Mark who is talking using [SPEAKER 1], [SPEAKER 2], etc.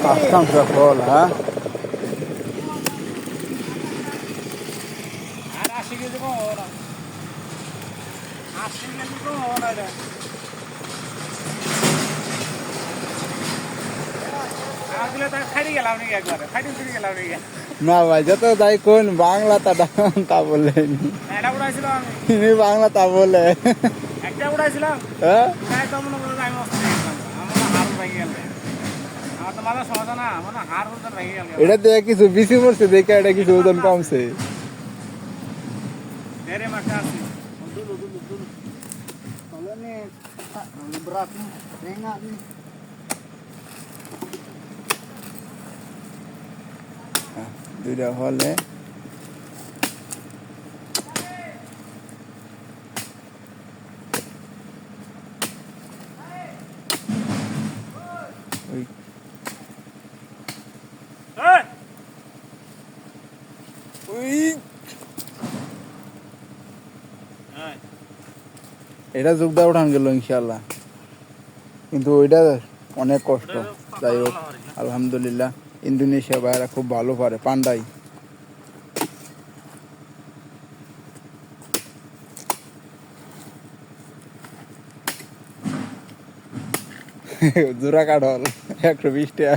[SPEAKER 1] Bastante fol, ha?
[SPEAKER 2] আর 80 KG কম হবে না 80 KG কম হবে না এটা আসলে তার খাইতে গেলাম নাকি একবারে খাইতে ফিরে গেলাম নাকি
[SPEAKER 1] না ভাই যত যাই কোন বাংলা তা বলেন
[SPEAKER 2] এটা উড়াইছিলাম আমি
[SPEAKER 1] বাংলা তা বলে
[SPEAKER 2] একটা উড়াইছিলাম
[SPEAKER 1] হ্যাঁ
[SPEAKER 2] তাই তো মনে করো আমি অস্ত গেছিলাম আমার হাড় ভেঙে গেল আমার তো মাথা সমস্যা না আমার হাড় ওজন ভেঙে গেল
[SPEAKER 1] এটা দিয়ে কিছু বেশি পড়ছে দেখে এটা কিছু ওজন কমছে
[SPEAKER 2] এরে মাঠে আসি
[SPEAKER 1] দুইটা হলে ওই ওই এটা যোগ দেওয়া উঠান গেল ইনশাল্লাহ কিন্তু ওইটা অনেক কষ্ট যাই হোক আলহামদুলিল্লাহ ইন্দোনেশিয়া ভাইয়েরা খুব ভালো পারে পান্ডাই জোড়া কাঠল 120 টাকা